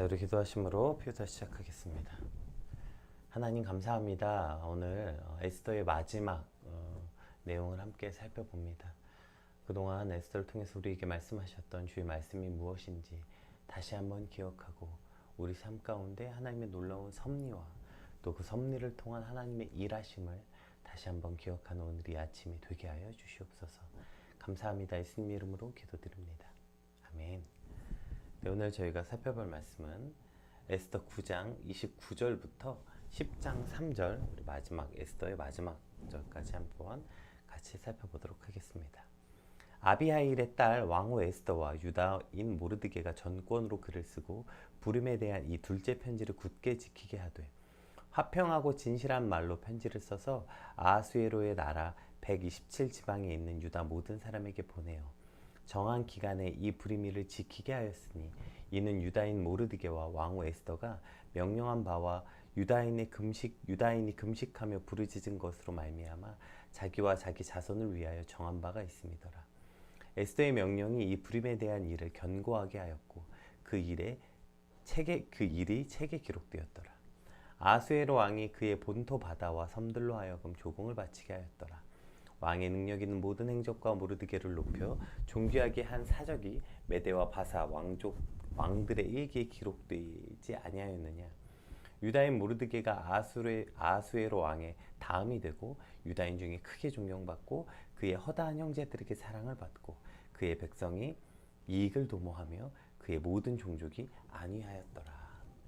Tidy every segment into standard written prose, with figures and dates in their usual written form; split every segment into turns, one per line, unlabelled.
우리 기도하심으로 표사 시작하겠습니다. 하나님 감사합니다. 오늘 에스더의 마지막 내용을 함께 살펴봅니다. 그동안 에스더를 통해서 우리에게 말씀하셨던 주의 말씀이 무엇인지 다시 한번 기억하고 우리 삶 가운데 하나님의 놀라운 섭리와 또 그 섭리를 통한 하나님의 일하심을 다시 한번 기억하는 오늘 이 아침이 되게 하여 주시옵소서. 감사합니다. 예수님 이름으로 기도드립니다. 아멘. 네, 오늘 저희가 살펴볼 말씀은 에스더 9장 29절부터 10장 3절 우리 마지막 에스더의 마지막 절까지 한번 같이 살펴보도록 하겠습니다. 아비하일의 딸 왕후 에스더와 유다인 모르드게가 전권으로 글을 쓰고 부림에 대한 이 둘째 편지를 굳게 지키게 하되 화평하고 진실한 말로 편지를 써서 아하수에로의 나라 127지방에 있는 유다 모든 사람에게 보내어 정한 기간에 이 부리미를 지키게 하였으니 이는 유다인 모르드게와 왕후 에스더가 명령한 바와 유다인이 금식하며 부르짖은 것으로 말미암아 자기와 자기 자손을 위하여 정한 바가 있음이더라. 에스더의 명령이 이 부림에 대한 일을 견고하게 하였고 그 일이 책에 기록되었더라. 아하수에로 왕이 그의 본토 바다와 섬들로 하여금 조공을 바치게 하였더라. 왕의 능력 있는 모든 행적과 모르드게를 높여 존귀하게 한 사적이 메대와 바사 왕들의 일기에 기록되지 아니하였느냐. 유다인 모르드게가 아하수에로 왕의 다음이 되고 유다인 중에 크게 존경받고 그의 허다한 형제들에게 사랑을 받고 그의 백성이 이익을 도모하며 그의 모든 종족이 안위하였더라.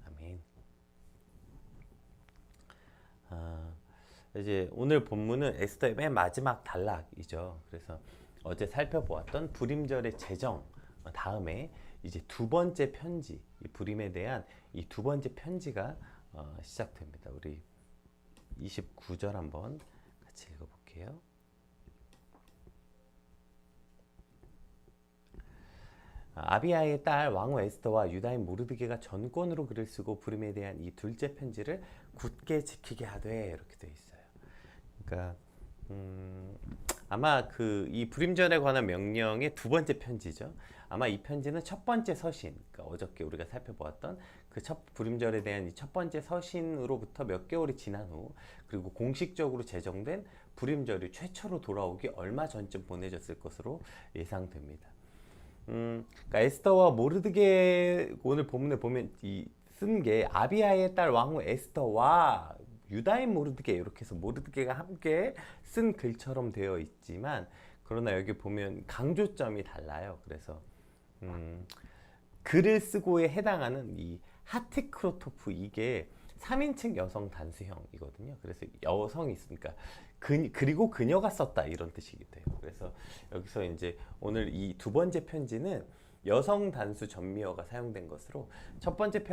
아멘. 이제 오늘 본문은 에스더의 맨 마지막 단락이죠. 그래서 어제 살펴보았던 불임절의 제정 다음에 이제 두 번째 편지, 이 불임에 대한 이 두 번째 편지가 시작됩니다. 우리 29절 한번 같이 읽어볼게요. 아비야의 딸 왕후 에스더와 유다인 모르드게가 전권으로 글을 쓰고 부림에 대한 이 둘째 편지를 굳게 지키게 하되 이렇게 되어 있어요. 그러니까 아마 이 불임절에 관한 명령의 두 번째 편지죠. 아마 이 편지는 첫 번째 서신, 그러니까 어저께 우리가 살펴보았던 그 첫 불임절에 대한 이 첫 번째 서신으로부터 몇 개월이 지난 후 그리고 공식적으로 제정된 불임절이 최초로 돌아오기 얼마 전쯤 보내졌을 것으로 예상됩니다. 그러니까 에스더와 모르드게 오늘 본문에 보면 쓴 게 아비야의 딸 왕후 에스더와 유다인 모르드게 이렇게 해서 모르드게가 함께 쓴 글처럼 되어 있지만 그러나 여기 보면 강조점이 달라요. 그래서 글을 쓰고에 해당하는 이 하티크로토프 이게 3인칭 여성 단수형이거든요. 그래서 여성이 있으니까 그리고 그녀가 썼다 이런 뜻이기 돼요. 그래서 여기서 이제 오늘 이 두 번째 편지는 여성 단수 전미어가 사용된 것으로 첫 번째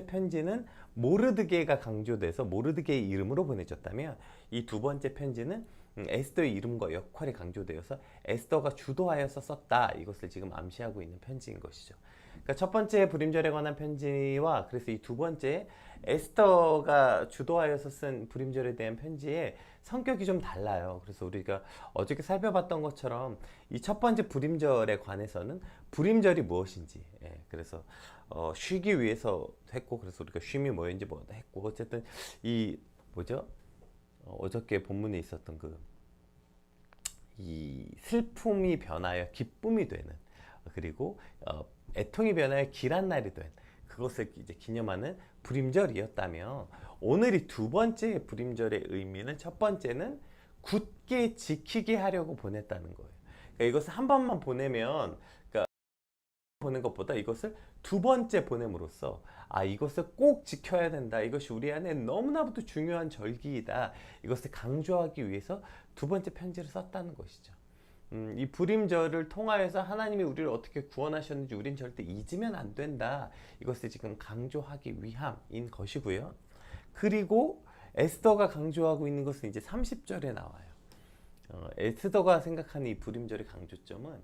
편지는 모르드게가 강조돼서 모르드게의 이름으로 보내졌다면 이 두 번째 편지는 에스더의 이름과 역할이 강조되어서 에스더가 주도하여서 썼다. 이것을 지금 암시하고 있는 편지인 것이죠. 그러니까 첫 번째 불임절에 관한 편지와 그래서 이 두 번째 에스더가 주도하여서 쓴 불임절에 대한 편지의 성격이 좀 달라요. 그래서 우리가 어저께 살펴봤던 것처럼 이 첫 번째 불임절에 관해서는 불임절이 무엇인지, 그래서 쉬기 위해서 했고, 그래서 우리가 쉼이 뭐였는지 했고, 어쨌든 어저께 본문에 있었던 이 슬픔이 변하여 기쁨이 되는, 그리고 애통이 변하여 길한 날이 된 그것을 이제 기념하는 불임절이었다면 오늘 이 두 번째 불임절의 의미는 첫 번째는 굳게 지키게 하려고 보냈다는 거예요. 그러니까 이것을 한 번만 보내면 보는 것보다 이것을 두 번째 보냄으로써 이것을 꼭 지켜야 된다. 이것이 우리 안에 너무나도 중요한 절기이다. 이것을 강조하기 위해서 두 번째 편지를 썼다는 것이죠. 이 불임절을 통하여서 하나님이 우리를 어떻게 구원하셨는지 우린 절대 잊으면 안 된다. 이것을 지금 강조하기 위함인 것이고요. 그리고 에스더가 강조하고 있는 것은 이제 30절에 나와요. 에스더가 생각하는 이 불임절의 강조점은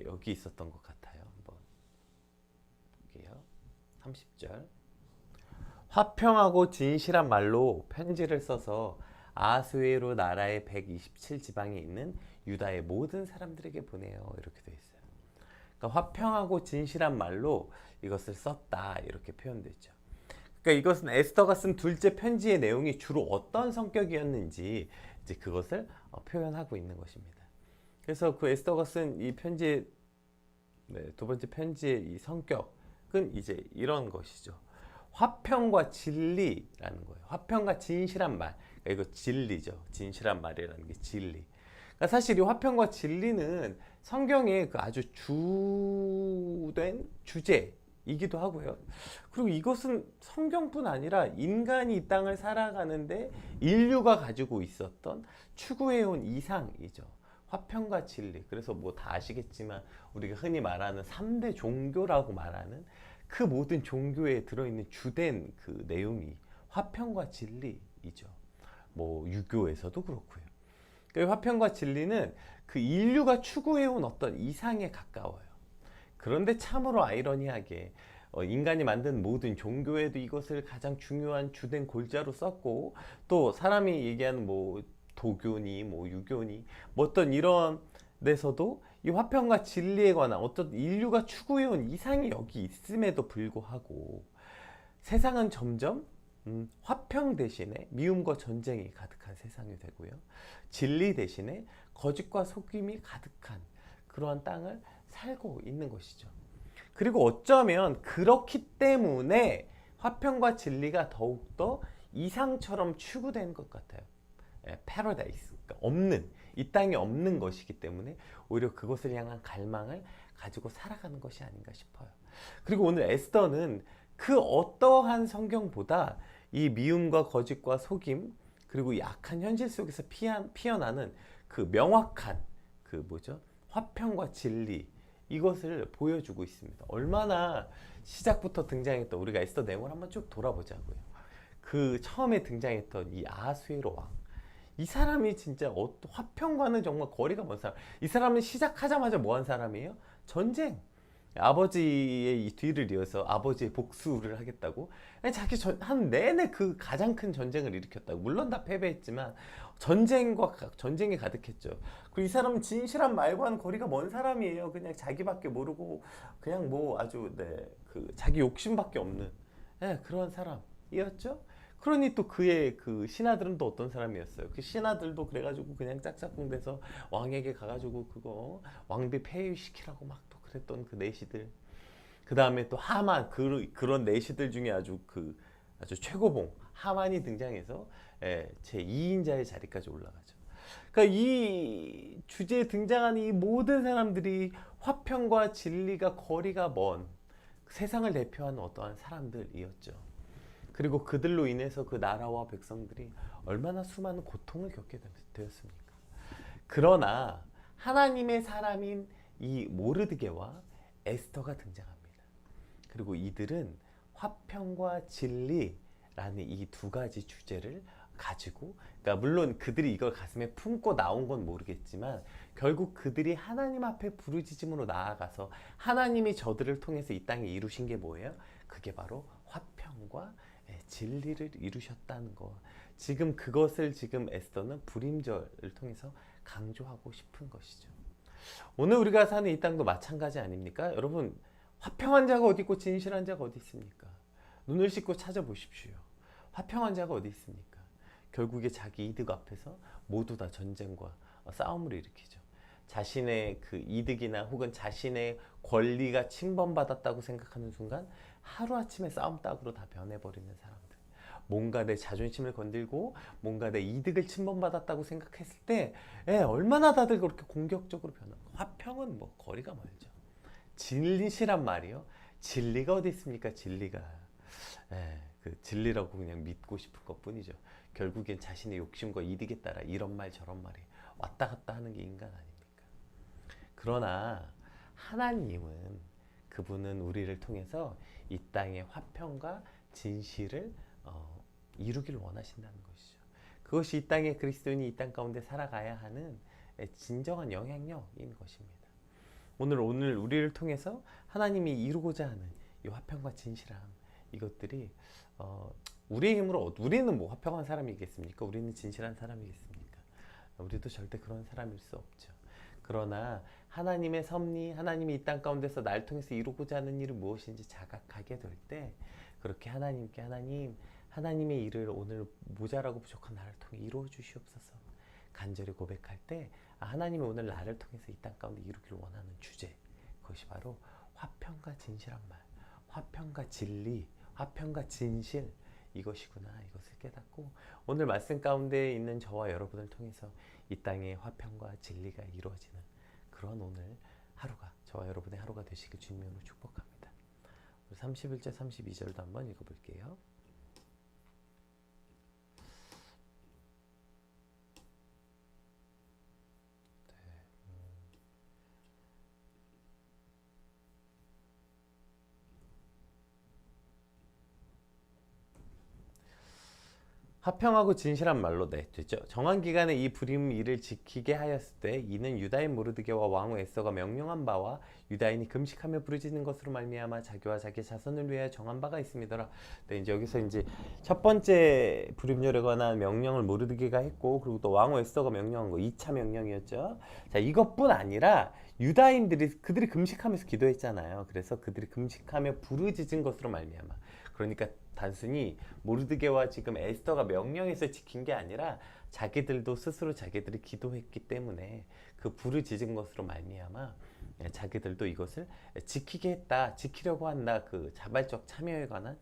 여기 있었던 것 같아요. 한번 볼게요. 30절. 화평하고 진실한 말로 편지를 써서 아하수에로 나라의 127지방에 있는 유다의 모든 사람들에게 보내요. 이렇게 되어 있어요. 그러니까 화평하고 진실한 말로 이것을 썼다 이렇게 표현되죠. 그러니까 이것은 에스더가 쓴 둘째 편지의 내용이 주로 어떤 성격이었는지 이제 그것을 표현하고 있는 것입니다. 그래서 그 에스더가 쓴 이 편지의 두 번째 편지의 이 성격은 이제 이런 것이죠. 화평과 진리라는 거예요. 화평과 진실한 말. 그러니까 이거 진리죠. 진실한 말이라는 게 진리. 그러니까 사실 이 화평과 진리는 성경의 그 아주 주된 주제이기도 하고요. 그리고 이것은 성경뿐 아니라 인간이 이 땅을 살아가는데 인류가 가지고 있었던 추구해온 이상이죠. 화평과 진리. 그래서 뭐 다 아시겠지만 우리가 흔히 말하는 3대 종교라고 말하는 그 모든 종교에 들어있는 주된 그 내용이 화평과 진리이죠. 뭐 유교에서도 그렇고요. 그 화평과 진리는 그 인류가 추구해온 어떤 이상에 가까워요. 그런데 참으로 아이러니하게 인간이 만든 모든 종교에도 이것을 가장 중요한 주된 골자로 썼고, 또 사람이 얘기하는 뭐 도교니 뭐 유교니 뭐 어떤 이런 데서도 이 화평과 진리에 관한 어떤 인류가 추구해온 이상이 여기 있음에도 불구하고 세상은 점점 화평 대신에 미움과 전쟁이 가득한 세상이 되고요. 진리 대신에 거짓과 속임이 가득한 그러한 땅을 살고 있는 것이죠. 그리고 어쩌면 그렇기 때문에 화평과 진리가 더욱더 이상처럼 추구된 것 같아요. 패러다이스, 그러니까 없는, 이 땅에 없는 것이기 때문에 오히려 그것을 향한 갈망을 가지고 살아가는 것이 아닌가 싶어요. 그리고 오늘 에스더는 그 어떠한 성경보다 이 미움과 거짓과 속임, 그리고 이 악한 현실 속에서 피어나는 그 명확한 그 뭐죠? 화평과 진리, 이것을 보여주고 있습니다. 얼마나 시작부터 등장했던, 우리가 에스더 내용을 한번 쭉 돌아보자고요. 그 처음에 등장했던 이 아하수에로 왕, 이 사람이 진짜 화평과는 정말 거리가 먼 사람. 이 사람은 시작하자마자 뭐 한 사람이에요? 전쟁. 아버지의 이 뒤를 이어서 아버지의 복수를 하겠다고 자기 한 내내 그 가장 큰 전쟁을 일으켰다고. 물론 다 패배했지만 전쟁이 가득했죠. 그리고 이 사람은 진실한 말과는 거리가 먼 사람이에요. 그냥 자기밖에 모르고 그냥 뭐 아주 그 자기 욕심밖에 없는 그런 사람이었죠. 그러니 또 그의 그 신하들은 또 어떤 사람이었어요? 그 신하들도 그래가지고 그냥 짝짝꿍돼서 왕에게 가가지고 그거 왕비 폐위시키라고 막 또 그랬던 그 내시들. 그 다음에 또 하만, 그런 내시들 중에 아주 최고봉 하만이 등장해서 제 2인자의 자리까지 올라가죠. 그러니까 이 주제에 등장하는 이 모든 사람들이 화평과 진리가 거리가 먼 세상을 대표하는 어떠한 사람들이었죠. 그리고 그들로 인해서 그 나라와 백성들이 얼마나 수많은 고통을 겪게 되었습니까? 그러나 하나님의 사람인 이 모르드게와 에스더가 등장합니다. 그리고 이들은 화평과 진리라는 이 두 가지 주제를 가지고, 그러니까 물론 그들이 이걸 가슴에 품고 나온 건 모르겠지만 결국 그들이 하나님 앞에 부르짖음으로 나아가서 하나님이 저들을 통해서 이 땅에 이루신 게 뭐예요? 그게 바로 화평과 진리를 이루셨다는 것. 지금 그것을 지금 에스더는 불임절을 통해서 강조하고 싶은 것이죠. 오늘 우리가 사는 이 땅도 마찬가지 아닙니까? 여러분, 화평한 자가 어디 있고 진실한 자가 어디 있습니까? 눈을 씻고 찾아보십시오. 화평한 자가 어디 있습니까? 결국에 자기 이득 앞에서 모두 다 전쟁과 싸움을 일으키죠. 자신의 그 이득이나 혹은 자신의 권리가 침범받았다고 생각하는 순간 하루아침에 싸움 따구로 다 변해버리는 사람들. 뭔가 내 자존심을 건들고 뭔가 내 이득을 침범받았다고 생각했을 때 얼마나 다들 그렇게 공격적으로 변하고. 화평은 뭐 거리가 멀죠. 진리시란 말이요. 진리가 어디 있습니까? 진리가 그 진리라고 그냥 믿고 싶은 것뿐이죠. 결국엔 자신의 욕심과 이득에 따라 이런 말 저런 말이 왔다 갔다 하는 게 인간 아닙니까? 그러나 하나님은, 그분은 우리를 통해서 이 땅의 화평과 진실을 이루기를 원하신다는 것이죠. 그것이 이 땅의 그리스도인이 이 땅 가운데 살아가야 하는 진정한 영향력인 것입니다. 오늘 우리를 통해서 하나님이 이루고자 하는 이 화평과 진실함, 이것들이 우리의 힘으로, 우리는 뭐 화평한 사람이겠습니까? 우리는 진실한 사람이겠습니까? 우리도 절대 그런 사람일 수 없죠. 그러나 하나님의 섭리, 하나님이 이 땅 가운데서 날 통해서 이루고자 하는 일은 무엇인지 자각하게 될 때 그렇게 하나님께 하나님의 일을 오늘 모자라고 부족한 나를 통해 이루어 주시옵소서 간절히 고백할 때 하나님이 오늘 나를 통해서 이 땅 가운데 이루기를 원하는 주제, 그것이 바로 화평과 진실한 말, 화평과 진리, 화평과 진실, 이것이구나, 이것을 깨닫고 오늘 말씀 가운데 있는 저와 여러분을 통해서 이 땅에 화평과 진리가 이루어지는 그런 오늘 하루가, 저와 여러분의 하루가 되시길 주님으로 축복합니다. 31절 32절도 한번 읽어볼게요. 화평하고 진실한 말로 되죠. 정한 기간에 이 불임 일을 지키게 하였을 때 이는 유다인 모르드게와 왕후 에스더가 명령한 바와 유다인이 금식하며 부르짖는 것으로 말미암아 자기와 자기 자손을 위하여 정한 바가 있음이더라. 네, 이제 여기서 이제 첫 번째 불임절에 관한 명령을 모르드게가 했고, 그리고 또 왕후 에스더가 명령한 거 2차 명령이었죠. 자, 이것뿐 아니라 유다인들이 그들이 금식하면서 기도했잖아요. 그래서 그들이 금식하며 부르짖은 것으로 말미암아, 그러니까 단순히 모르드게와 지금 에스더가 명령해서 지킨 게 아니라 자기들도 스스로 자기들이 기도했기 때문에 그 부르짖은 것으로 말미암아 자기들도 이것을 지키게 했다, 지키려고 한다, 그 자발적 참여에 관한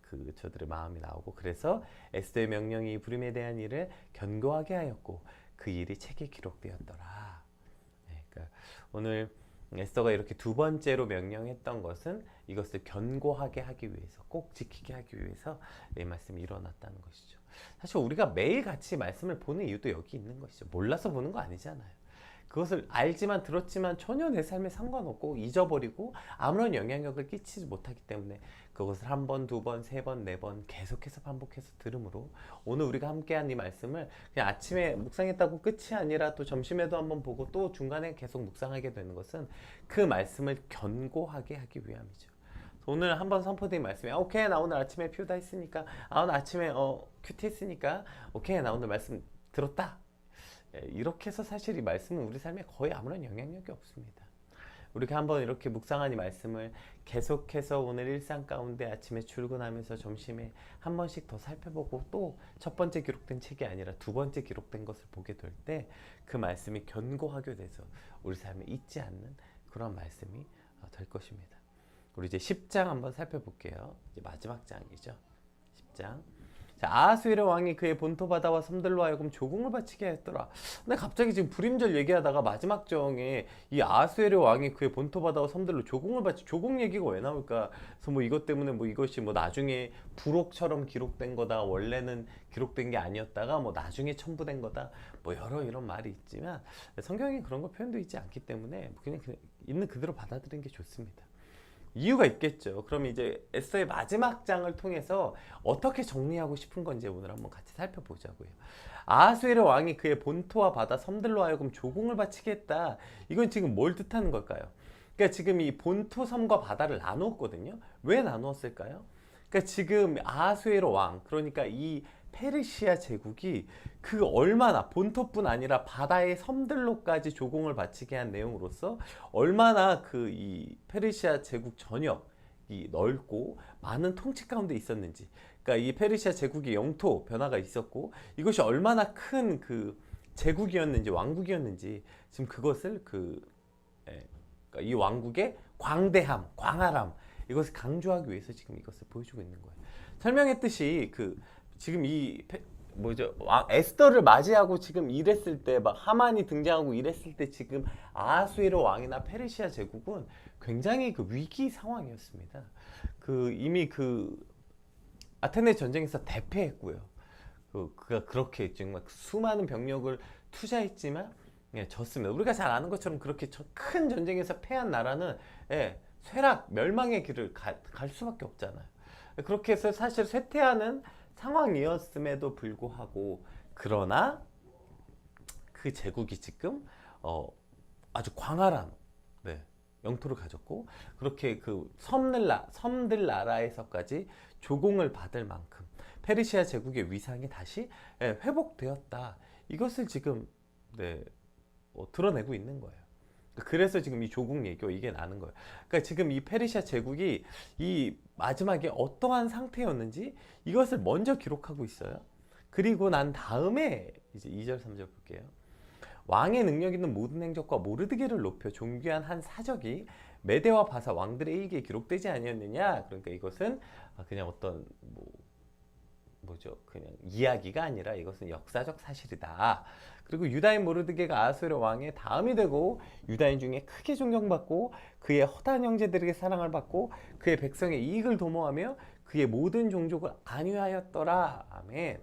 그 저들의 마음이 나오고, 그래서 에스더의 명령이 불임에 대한 일을 견고하게 하였고 그 일이 책에 기록되었더라. 그러니까 오늘 에스더가 이렇게 두 번째로 명령했던 것은 이것을 견고하게 하기 위해서, 꼭 지키게 하기 위해서 이 말씀이 일어났다는 것이죠. 사실 우리가 매일 같이 말씀을 보는 이유도 여기 있는 것이죠. 몰라서 보는 거 아니잖아요. 그것을 알지만 들었지만 전혀 내 삶에 상관없고 잊어버리고 아무런 영향력을 끼치지 못하기 때문에 그것을 한 번, 두 번, 세 번, 네 번 계속해서 반복해서 들으므로 오늘 우리가 함께한 이 말씀을 그냥 아침에 묵상했다고 끝이 아니라 또 점심에도 한번 보고 또 중간에 계속 묵상하게 되는 것은 그 말씀을 견고하게 하기 위함이죠. 오늘 한번 선포드린 말씀이 오케이, 나 오늘 아침에 퓨다 했으니까, 오늘 아침에 큐티 했으니까 오케이, 나 오늘 말씀 들었다, 이렇게 해서 사실 이 말씀은 우리 삶에 거의 아무런 영향력이 없습니다. 우리가 한번 이렇게 묵상한 이 말씀을 계속해서 오늘 일상 가운데 아침에 출근하면서 점심에 한 번씩 더 살펴보고 또 첫 번째 기록된 책이 아니라 두 번째 기록된 것을 보게 될 때 그 말씀이 견고하게 돼서 우리 삶에 잊지 않는 그런 말씀이 될 것입니다. 우리 이제 10장 한번 살펴볼게요. 이제 마지막 장이죠. 10장. 자, 아하수에르 왕이 그의 본토 바다와 섬들로 하여금 조공을 바치게 했더라. 근데 갑자기 지금 불임절 얘기하다가 마지막 정에 이 아하수에르 왕이 그의 본토 바다와 섬들로 조공을 바치, 조공 얘기가 왜 나올까? 그래서 뭐 이것 때문에 뭐 이것이 뭐 나중에 부록처럼 기록된 거다, 원래는 기록된 게 아니었다가 뭐 나중에 첨부된 거다, 뭐 여러 이런 말이 있지만 성경에 그런 거 표현되어 있지 않기 때문에 그냥 있는 그대로 받아들이는 게 좋습니다. 이유가 있겠죠. 그럼 이제 에스더의 마지막 장을 통해서 어떻게 정리하고 싶은 건지 오늘 한번 같이 살펴보자고요. 아하수에르 왕이 그의 본토와 바다 섬들로 하여금 조공을 바치게 했다. 이건 지금 뭘 뜻하는 걸까요? 그러니까 지금 이 본토 섬과 바다를 나누었거든요. 왜 나누었을까요? 그러니까 지금 아하수에르 왕, 그러니까 이 페르시아 제국이 그 얼마나 본토뿐 아니라 바다의 섬들로까지 조공을 바치게 한 내용으로서 얼마나 그 이 페르시아 제국 전역이 넓고 많은 통치 가운데 있었는지, 그러니까 이 페르시아 제국의 영토 변화가 있었고 이것이 얼마나 큰 그 제국이었는지, 왕국이었는지, 지금 그것을 그러니까 이 왕국의 광대함, 광활함, 이것을 강조하기 위해서 지금 이것을 보여주고 있는 거예요. 설명했듯이 지금 에스더를 맞이하고 지금 이랬을 때, 막 하만이 등장하고 이랬을 때 지금 아하수에르 왕이나 페르시아 제국은 굉장히 그 위기 상황이었습니다. 이미 아테네 전쟁에서 대패했고요. 그가 그렇게 정말 수많은 병력을 투자했지만 졌습니다. 우리가 잘 아는 것처럼 그렇게 큰 전쟁에서 패한 나라는 쇠락, 멸망의 길을 갈 수밖에 없잖아요. 그렇게 해서 사실 쇠퇴하는 상황이었음에도 불구하고, 그러나 그 제국이 지금 아주 광활한 영토를 가졌고, 그렇게 그 섬들 나라에서까지 조공을 받을 만큼 페르시아 제국의 위상이 다시 회복되었다. 이것을 지금 드러내고 있는 거예요. 그래서 지금 이 조국 얘기가 이게 나는 거예요. 그러니까 지금 이 페르시아 제국이 이 마지막에 어떠한 상태였는지 이것을 먼저 기록하고 있어요. 그리고 난 다음에 이제 2절 3절 볼게요. 왕의 능력 있는 모든 행적과 모르드게를 높여 존귀한 한 사적이 메대와 바사 왕들의 일기에 기록되지 아니었느냐. 그러니까 이것은 그냥 어떤 그냥 이야기가 아니라 이것은 역사적 사실이다. 그리고 유다인 모르드게가 아수르 왕의 다음이 되고 유다인 중에 크게 존경받고 그의 허다한 형제들에게 사랑을 받고 그의 백성의 이익을 도모하며 그의 모든 종족을 안위하였더라. 아멘.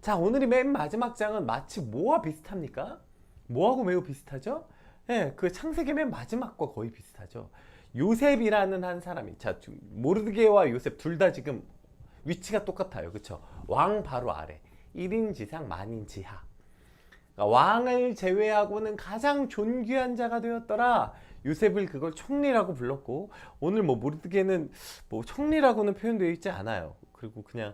자, 오늘이 맨 마지막 장은 마치 뭐와 비슷합니까? 뭐하고 매우 비슷하죠? 예, 그 창세기 맨 마지막과 거의 비슷하죠. 요셉이라는 한 사람이, 자, 모르드게와 요셉 둘 다 지금 위치가 똑같아요. 그쵸? 왕 바로 아래. 1인 지상 만인 지하. 그러니까 왕을 제외하고는 가장 존귀한 자가 되었더라. 요셉을 그걸 총리라고 불렀고, 오늘 모르드게는 총리라고는 표현되어 있지 않아요. 그리고 그냥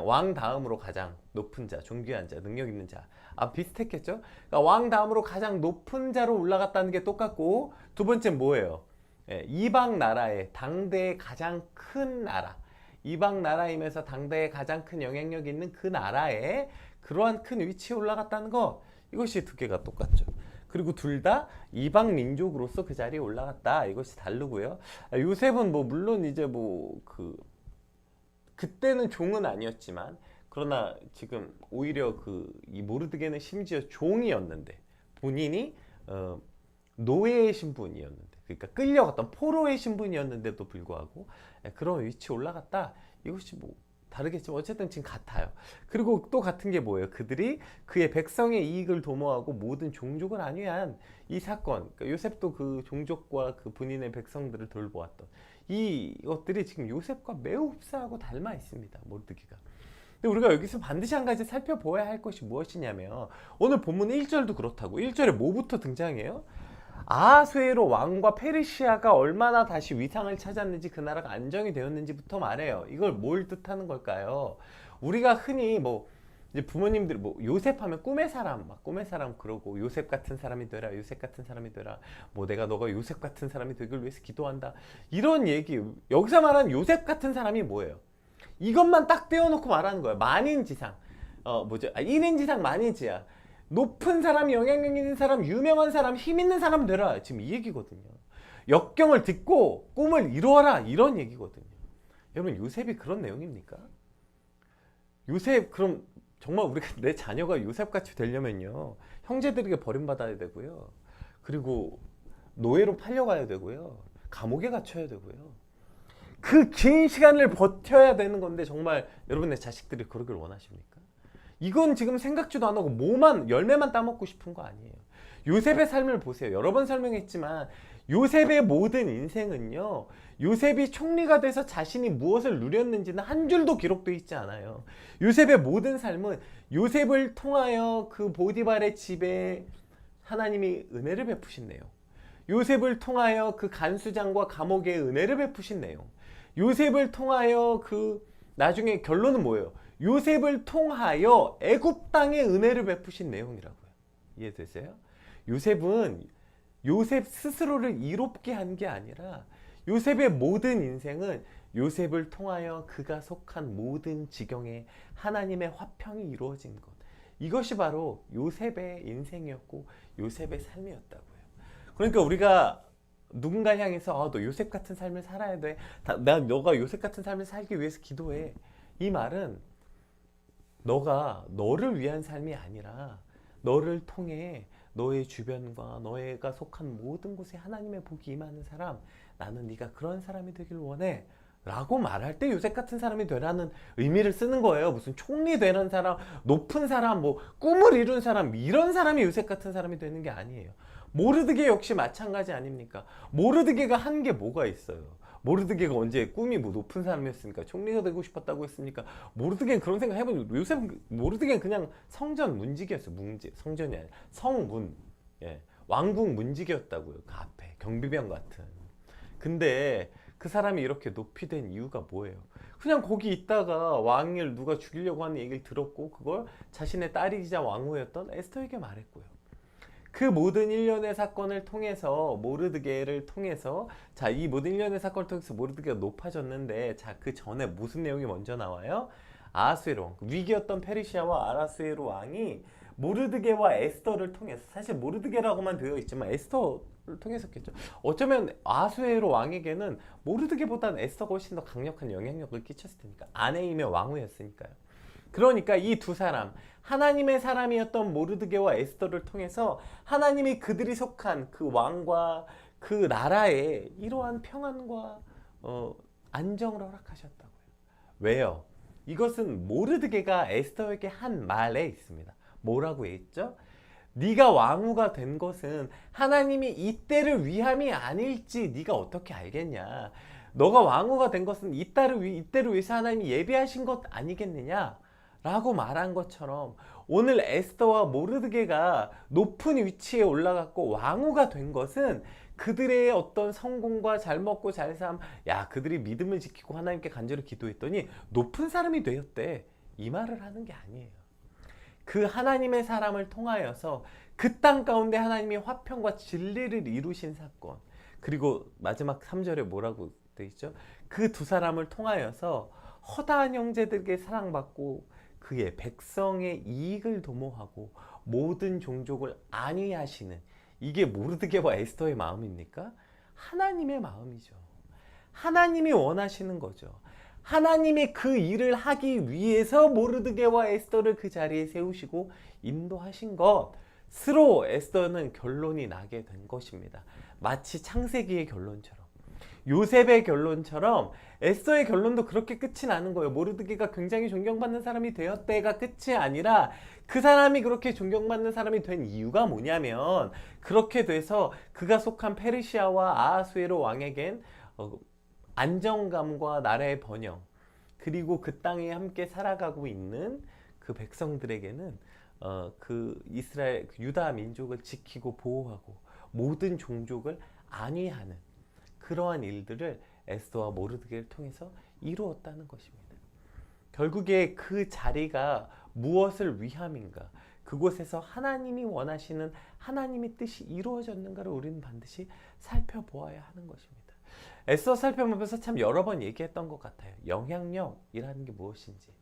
왕 다음으로 가장 높은 자, 존귀한 자, 능력 있는 자. 비슷했겠죠? 그러니까 왕 다음으로 가장 높은 자로 올라갔다는 게 똑같고, 두 번째는 뭐예요? 이방 나라의 당대의 가장 큰 나라. 이방 나라이면서 당대에 가장 큰 영향력이 있는 그 나라에 그러한 큰 위치에 올라갔다는 것, 이것이 두 개가 똑같죠. 그리고 둘 다 이방 민족으로서 그 자리에 올라갔다. 이것이 다르고요. 요셉은 물론 이제 그때는 종은 아니었지만, 그러나 지금 오히려 이 모르드게는 심지어 종이었는데 본인이 노예의 신분이었는데, 그러니까 끌려갔던 포로의 신분이었는데도 불구하고 그런 위치에 올라갔다. 이것이 다르겠지만 어쨌든 지금 같아요. 그리고 또 같은 게 뭐예요? 그들이 그의 백성의 이익을 도모하고 모든 종족을 안위한 이 사건. 그러니까 요셉도 그 종족과 그 본인의 백성들을 돌보았던 이것들이 지금 요셉과 매우 흡사하고 닮아 있습니다. 모르드게가. 근데 우리가 여기서 반드시 한 가지 살펴보아야 할 것이 무엇이냐면, 오늘 본문 1절도 그렇다고. 1절에 뭐부터 등장해요? 아하수에로 왕과 페르시아가 얼마나 다시 위상을 찾았는지, 그 나라가 안정이 되었는지부터 말해요. 이걸 뭘 뜻하는 걸까요? 우리가 흔히 이제 부모님들이 요셉 하면 꿈의 사람, 꿈의 사람 그러고, 요셉 같은 사람이 되라, 요셉 같은 사람이 되라, 너가 요셉 같은 사람이 되길 위해서 기도한다, 이런 얘기. 여기서 말하는 요셉 같은 사람이 뭐예요? 이것만 딱 떼어놓고 말하는 거예요. 만인지상, 1인지상 만인지야. 높은 사람, 영향력 있는 사람, 유명한 사람, 힘 있는 사람 되라. 지금 이 얘기거든요. 역경을 딛고 꿈을 이루어라. 이런 얘기거든요. 여러분, 요셉이 그런 내용입니까? 요셉, 그럼 정말 우리가 내 자녀가 요셉같이 되려면요, 형제들에게 버림받아야 되고요, 그리고 노예로 팔려가야 되고요, 감옥에 갇혀야 되고요, 그 긴 시간을 버텨야 되는 건데, 정말 여러분의 자식들이 그러길 원하십니까? 이건 지금 생각지도 안 하고 열매만 따먹고 싶은 거 아니에요. 요셉의 삶을 보세요. 여러 번 설명했지만 요셉의 모든 인생은요, 요셉이 총리가 돼서 자신이 무엇을 누렸는지는 한 줄도 기록되어 있지 않아요. 요셉의 모든 삶은 요셉을 통하여 그 보디발의 집에 하나님이 은혜를 베푸신 내용, 요셉을 통하여 그 간수장과 감옥에 은혜를 베푸신 내용, 요셉을 통하여 나중에 결론은 뭐예요? 요셉을 통하여 애굽 땅에 은혜를 베푸신 내용이라고요. 이해되세요? 요셉은 요셉 스스로를 이롭게 한 게 아니라, 요셉의 모든 인생은 요셉을 통하여 그가 속한 모든 지경에 하나님의 화평이 이루어진 것, 이것이 바로 요셉의 인생이었고 요셉의 삶이었다고요. 그러니까 우리가 누군가 향해서 너 요셉 같은 삶을 살아야 돼, 너가 요셉 같은 삶을 살기 위해서 기도해, 이 말은 너를 위한 삶이 아니라 너를 통해 너의 주변과 너가 속한 모든 곳에 하나님의 복이 임하는 사람, 나는 네가 그런 사람이 되길 원해 라고 말할 때 요셉 같은 사람이 되라는 의미를 쓰는 거예요. 무슨 총리 되는 사람, 높은 사람, 꿈을 이룬 사람, 이런 사람이 요셉 같은 사람이 되는 게 아니에요. 모르드게 역시 마찬가지 아닙니까? 모르드게가 한 게 뭐가 있어요? 모르드게가 언제 꿈이 높은 사람이었습니까? 총리가 되고 싶었다고 했습니까? 모르드게는 그런 생각 해본, 모르드게는 그냥 성전 문지기였어요. 성전이 아니라 성문, 왕궁 문지기였다고요. 그 앞에 경비병 같은. 근데 그 사람이 이렇게 높이 된 이유가 뭐예요? 그냥 거기 있다가 왕을 누가 죽이려고 하는 얘기를 들었고, 그걸 자신의 딸이자 왕후였던 에스더에게 말했고요. 그 모든 일련의 사건을 통해서 모르드게를 통해서 자, 이 모든 일련의 사건을 통해서 모르드게가 높아졌는데 자, 그 전에 무슨 내용이 먼저 나와요? 아하수에로 왕, 위기였던 페르시아와 아하수에로 왕이 모르드게와 에스더를 통해서 사실 모르드게라고만 되어 있지만 에스더를 통해서겠죠. 어쩌면 아하수에로 왕에게는 모르드게보다는 에스더가 훨씬 더 강력한 영향력을 끼쳤을 테니까 아내이며 왕후였으니까요. 그러니까 이 두 사람 하나님의 사람이었던 모르드게와 에스더를 통해서 하나님이 그들이 속한 그 왕과 그 나라에 이러한 평안과 안정을 허락하셨다고요. 왜요? 이것은 모르드게가 에스더에게 한 말에 있습니다. 뭐라고 했죠? 네가 왕후가 된 것은 하나님이 이때를 위함이 아닐지 네가 어떻게 알겠냐? 너가 왕후가 된 것은 이때를 위해서 하나님이 예비하신 것 아니겠느냐? 라고 말한 것처럼 오늘 에스더와 모르드게가 높은 위치에 올라갔고 왕후가 된 것은 그들의 어떤 성공과 잘 먹고 잘 삶, 야, 그들이 믿음을 지키고 하나님께 간절히 기도했더니 높은 사람이 되었대. 이 말을 하는 게 아니에요. 그 하나님의 사람을 통하여서 그 땅 가운데 하나님이 화평과 진리를 이루신 사건, 그리고 마지막 3절에 뭐라고 돼 있죠? 그 두 사람을 통하여서 허다한 형제들에게 사랑받고 그의 백성의 이익을 도모하고 모든 종족을 안위하시는, 이게 모르드게와 에스더의 마음입니까? 하나님의 마음이죠. 하나님이 원하시는 거죠. 하나님이 그 일을 하기 위해서 모르드게와 에스더를 그 자리에 세우시고 인도하신 것으로 에스더는 결론이 나게 된 것입니다. 마치 창세기의 결론처럼, 요셉의 결론처럼 에스더의 결론도 그렇게 끝이 나는 거예요. 모르드게가 굉장히 존경받는 사람이 되었대가 끝이 아니라 그 사람이 그렇게 존경받는 사람이 된 이유가 뭐냐면, 그렇게 돼서 그가 속한 페르시아와 아하수에로 왕에겐 안정감과 나라의 번영, 그리고 그 땅에 함께 살아가고 있는 그 백성들에게는 그 이스라엘, 유다 민족을 지키고 보호하고 모든 종족을 안위하는 그러한 일들을 에스더와 모르드게를 통해서 이루었다는 것입니다. 결국에 그 자리가 무엇을 위함인가, 그곳에서 하나님이 원하시는 하나님의 뜻이 이루어졌는가를 우리는 반드시 살펴보아야 하는 것입니다. 에스더 살펴보면서 참 여러 번 얘기했던 것 같아요. 영향력이라는 게 무엇인지.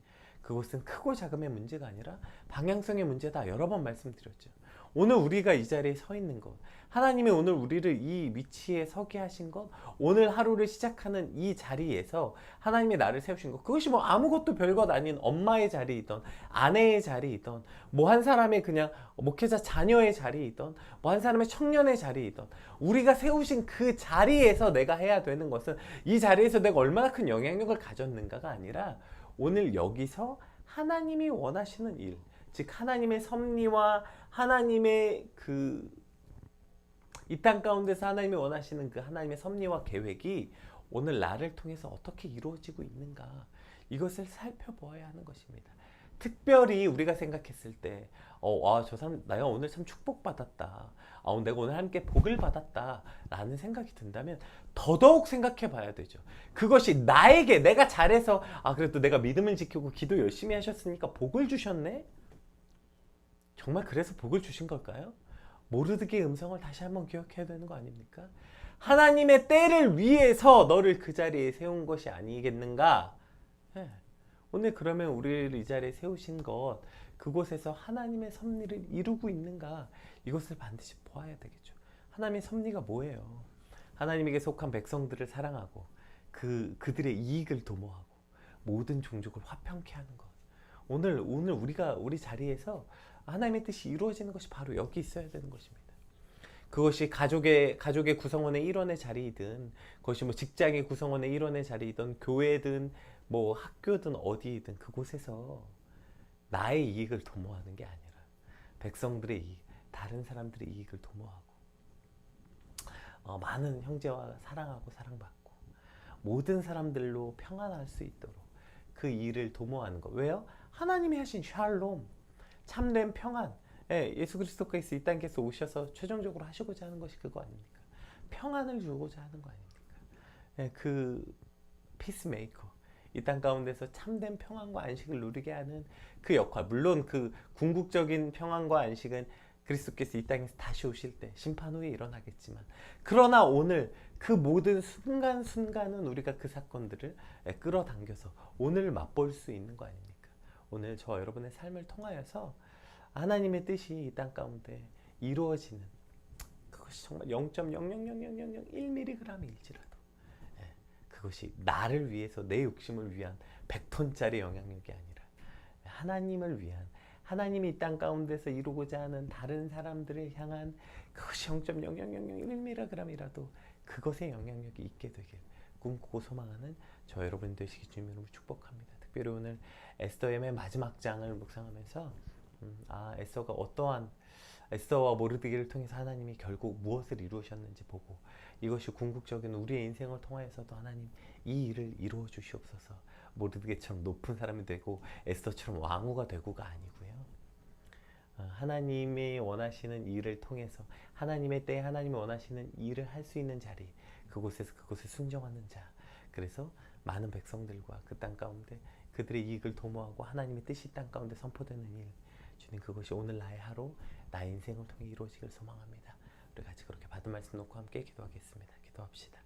그것은 크고 작음의 문제가 아니라 방향성의 문제다. 여러 번 말씀드렸죠. 오늘 우리가 이 자리에 서 있는 것, 하나님이 오늘 우리를 이 위치에 서게 하신 것, 오늘 하루를 시작하는 이 자리에서 하나님이 나를 세우신 것, 그것이 뭐 아무것도 별것 아닌 엄마의 자리이던 아내의 자리이던 뭐 한 사람의 그냥 목회자 자녀의 자리이던 뭐 한 사람의 청년의 자리이던 우리가 세우신 그 자리에서 내가 해야 되는 것은 이 자리에서 내가 얼마나 큰 영향력을 가졌는가가 아니라 오늘 여기서 하나님이 원하시는 일, 즉 하나님의 섭리와 하나님의 이 땅 가운데서 하나님이 원하시는 그 하나님의 섭리와 계획이 오늘 나를 통해서 어떻게 이루어지고 있는가, 이것을 살펴보아야 하는 것입니다. 특별히 우리가 생각했을 때 저 사람, 내가 오늘 참 축복받았다, 내가 오늘 함께 복을 받았다 라는 생각이 든다면 더더욱 생각해 봐야 되죠. 그것이 나에게, 내가 잘해서 그래도 내가 믿음을 지키고 기도 열심히 하셨으니까 복을 주셨네? 정말 그래서 복을 주신 걸까요? 모르드게의 음성을 다시 한번 기억해야 되는 거 아닙니까? 하나님의 때를 위해서 너를 그 자리에 세운 것이 아니겠는가? 네. 오늘 그러면 우리를 이 자리에 세우신 것, 그곳에서 하나님의 섭리를 이루고 있는가? 이것을 반드시 보아야 되겠죠. 하나님의 섭리가 뭐예요? 하나님에게 속한 백성들을 사랑하고 그들의 이익을 도모하고 모든 종족을 화평케 하는 것. 오늘 우리가 우리 자리에서 하나님의 뜻이 이루어지는 것이 바로 여기 있어야 되는 것입니다. 그것이 가족의 구성원의 일원의 자리이든, 그것이 뭐 직장의 구성원의 일원의 자리이든, 교회든 뭐 학교든 어디이든 그곳에서 나의 이익을 도모하는 게 아니라 백성들의 이익, 다른 사람들의 이익을 도모하고 많은 형제와 사랑하고 사랑받고 모든 사람들로 평안할 수 있도록 그 일을 도모하는 것. 왜요? 하나님이 하신 샬롬, 참된 평안, 예수 그리스도께서 이 땅에서 오셔서 최종적으로 하시고자 하는 것이 그거 아닙니까? 평안을 주고자 하는 거 아닙니까? 그 피스메이커, 이 땅 가운데서 참된 평안과 안식을 누리게 하는 그 역할. 물론 그 궁극적인 평안과 안식은 그리스도께서 이 땅에서 다시 오실 때 심판 후에 일어나겠지만, 그러나 오늘 그 모든 순간순간은 우리가 그 사건들을 끌어당겨서 오늘 맛볼 수 있는 거 아닙니까? 오늘 저와 여러분의 삶을 통하여서 하나님의 뜻이 이 땅 가운데 이루어지는, 그것이 정말 0.0000001mg일지라도 그것이 나를 위해서, 내 욕심을 위한 100톤짜리 영향력이 아니라 하나님을 위한, 하나님이 이 땅 가운데서 이루고자 하는 다른 사람들을 향한 그것이 0.00001mg이라도 그것의 영향력이 있게 되길 꿈꾸고 소망하는 저 여러분 되시기 주님으로 축복합니다. 특별히 오늘 에스더의 맨 마지막 장을 묵상하면서 에스더가 어떠한, 에스더와 모르드게를 통해서 하나님이 결국 무엇을 이루셨는지 보고, 이것이 궁극적인 우리의 인생을 통하여서도 하나님 이 일을 이루어 주시옵소서. 모르드게처럼 높은 사람이 되고 에스더처럼 왕후가 되고가 아니고요, 하나님이 원하시는 일을 통해서 하나님의 때에 하나님이 원하시는 일을 할 수 있는 자리, 그곳에서 그곳에 순종하는 자, 그래서 많은 백성들과 그 땅 가운데 그들의 이익을 도모하고 하나님의 뜻이 땅 가운데 선포되는 일, 주님 그것이 오늘 나의 하루, 나의 인생을 통해 이루어지길 소망합니다. 우리 같이 그렇게 받은 말씀 놓고 함께 기도하겠습니다. 기도합시다.